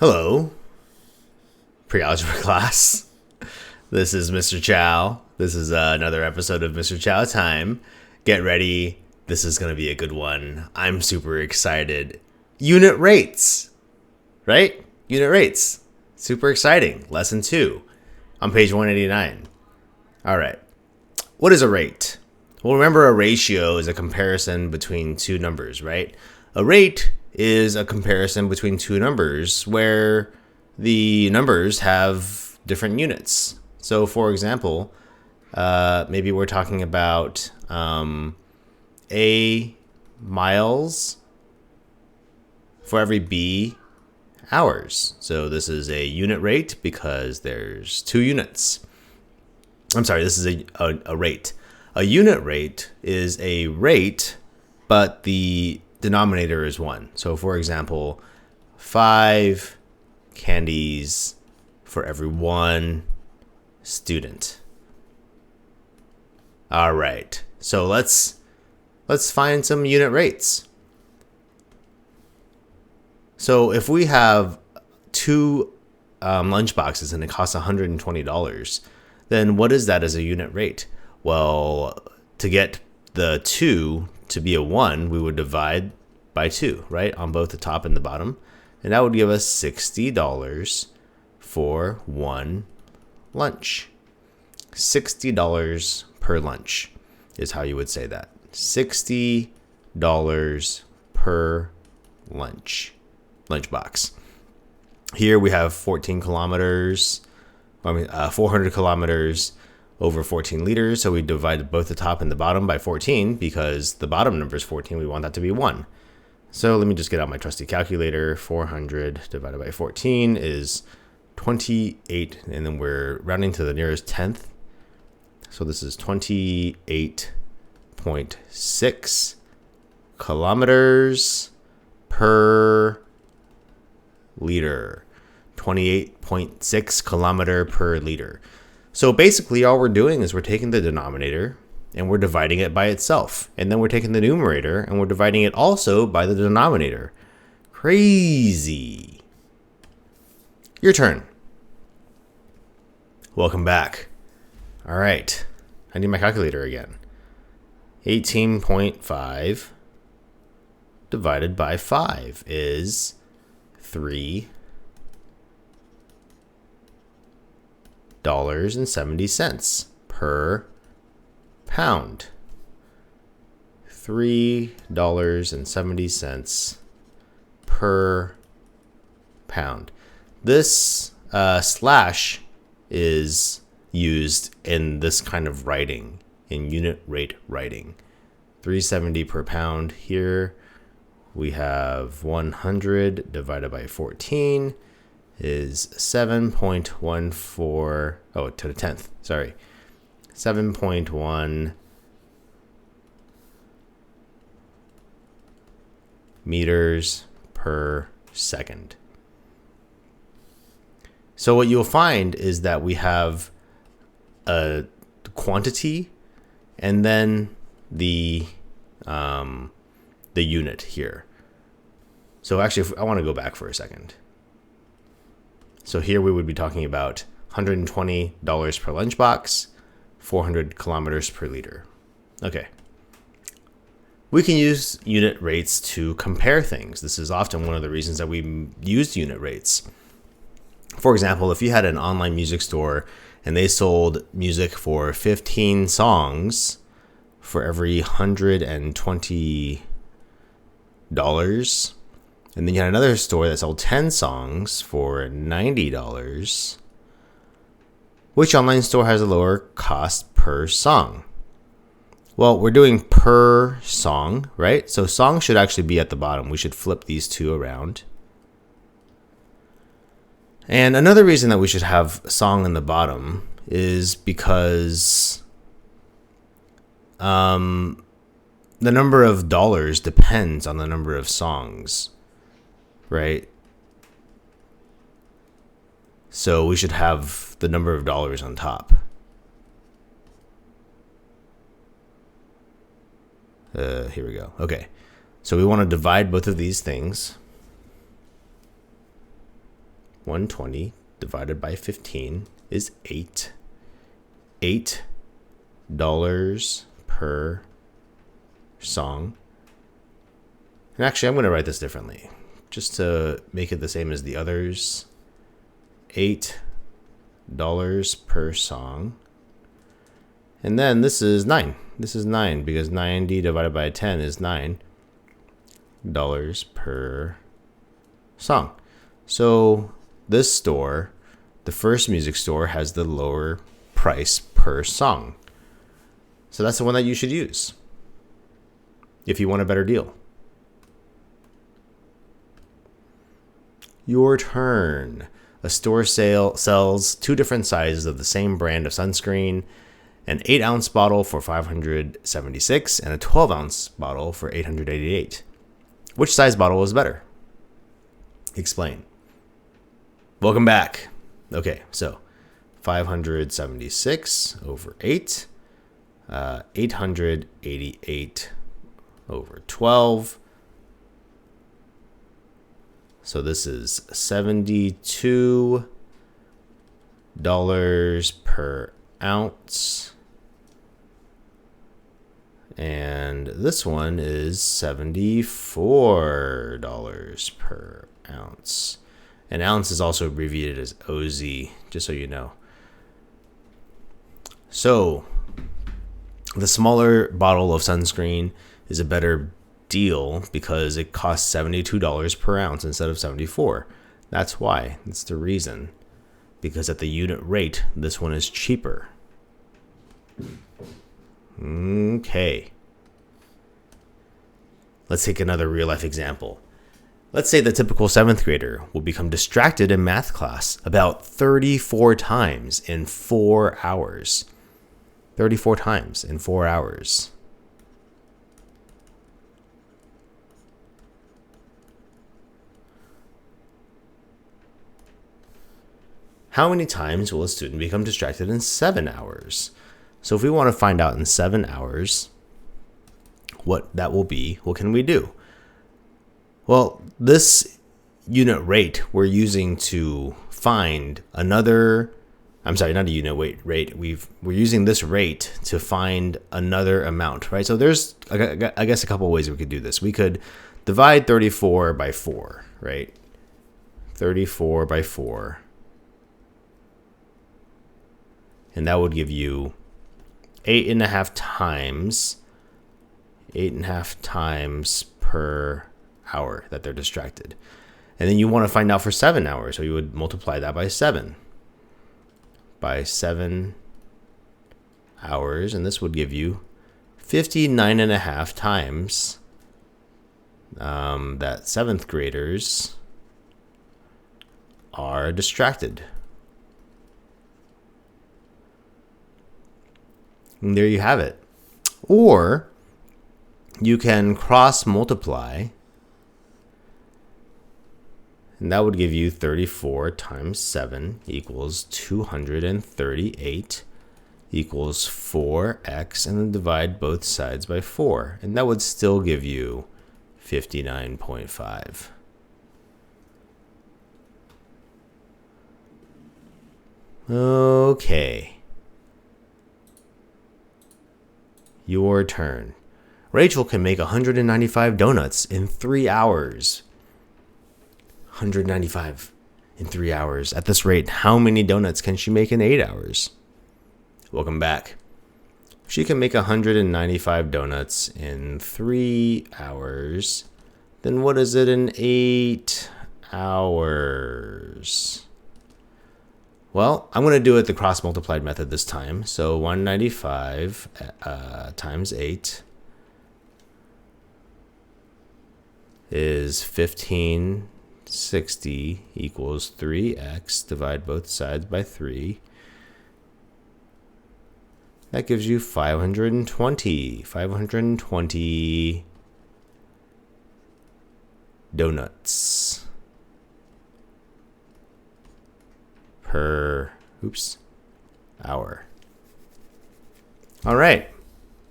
Hello, pre-algebra class. This is Mr. Chow. This is another episode of Mr. Chow Time. Get ready. This is going to be a good one. I'm super excited. Unit rates, right? Unit rates. Super exciting. Lesson 2 on page 189. All right. What is a rate? Well, remember a ratio is a comparison between two numbers, right? A rate is a comparison between two numbers where the numbers have different units. So, for example, maybe we're talking about A miles for every B hours. So this is a unit rate because there's two units. I'm sorry, this is a rate. A unit rate is a rate, but the denominator is 1. So for example, 5 candies for every 1 student. All right. So let's find some unit rates. So if we have 2 lunch boxes and it costs $120, then what is that as a unit rate? Well, to get the 2 to be a 1, we would divide by 2, right? On both the top and the bottom. And that would give us $60 for 1 lunch. $60 per lunch is how you would say that. $60 per lunchbox. Here we have 400 kilometers over 14 liters. So we divided both the top and the bottom by 14 because the bottom number is 14. We want that to be 1. So let me just get out my trusty calculator. 400 divided by 14 is 28. And then we're rounding to the nearest tenth. So this is 28.6 kilometers per liter. 28.6 kilometer per liter. So basically all we're doing is we're taking the denominator and we're dividing it by itself. And then we're taking the numerator and we're dividing it also by the denominator. Crazy. Your turn. Welcome back. All right. I need my calculator again. 18.5 divided by 5 is 3.70 per pound. $3.70 per pound. This slash is used in this kind of writing, in unit rate writing. 370 per pound. Here we have 100 divided by 14 is 7.14, to the 10th, sorry. 7.1 meters per second. So what you'll find is that we have a quantity and then the unit here. So actually, I want to go back for a second. So here we would be talking about $120 per lunchbox, 400 kilometers per liter. Okay. We can use unit rates to compare things. This is often one of the reasons that we use unit rates. For example, if you had an online music store and they sold music for 15 songs for every $120, and then you had another store that sold 10 songs for $90, which online store has a lower cost per song? Well, we're doing per song, right? So song should actually be at the bottom. We should flip these two around. And another reason that we should have song in the bottom is because the number of dollars depends on the number of songs, right? So we should have the number of dollars on top. Here we go. Okay. So we want to divide both of these things. 120 divided by 15 is 8. $8 per song. And actually, I'm going to write this differently, just to make it the same as the others. $8 per song. And then this is 9. This is 9 because 90 divided by 10 is $9 per song. So this store, the first music store, has the lower price per song. So that's the one that you should use if you want a better deal. Your turn. A store sells 2 different sizes of the same brand of sunscreen, an 8-ounce bottle for $576 and a 12-ounce bottle for $888. Which size bottle is better? Explain. Welcome back. Okay, so 576 over 8, 888 over 12. So this is $72 per ounce. And this one is $74 per ounce. An ounce is also abbreviated as OZ, just so you know. So the smaller bottle of sunscreen is a better deal because it costs $72 per ounce instead of $74. That's why. That's the reason. Because at the unit rate, this one is cheaper. Okay. Let's take another real life example. Let's say the typical 7th grader will become distracted in math class about 34 times in 4 hours. 34 times in 4 hours. How many times will a student become distracted in 7 hours? So if we want to find out in 7 hours what that will be, what can we do? Well, this unit rate we're using to find another, I'm sorry, not a unit rate. We're using this rate to find another amount, right? So there's, I guess, a couple of ways we could do this. We could divide 34 by 4, right? 34 by 4. And that would give you 8.5 times per hour that they're distracted. And then you want to find out for 7 hours. So you would multiply that by 7. By 7 hours. And this would give you 59.5 times that 7th graders are distracted. And there you have it. Or you can cross multiply, and that would give you 34 times 7 equals 238 equals 4x, and then divide both sides by 4. And that would still give you 59.5. Okay. Your turn. Rachel can make 195 donuts in 3 hours. 195 in 3 hours. At this rate, how many donuts can she make in 8 hours? Welcome back. She can make 195 donuts in 3 hours. Then what is it in 8 hours? Well, I'm going to do it the cross-multiplied method this time. So 195 times 8 is 1560 equals 3x. Divide both sides by 3. That gives you 520. 520 donuts per hour. All right.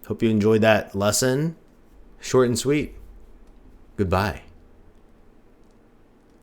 Hope you enjoyed that lesson. Short and sweet. Goodbye.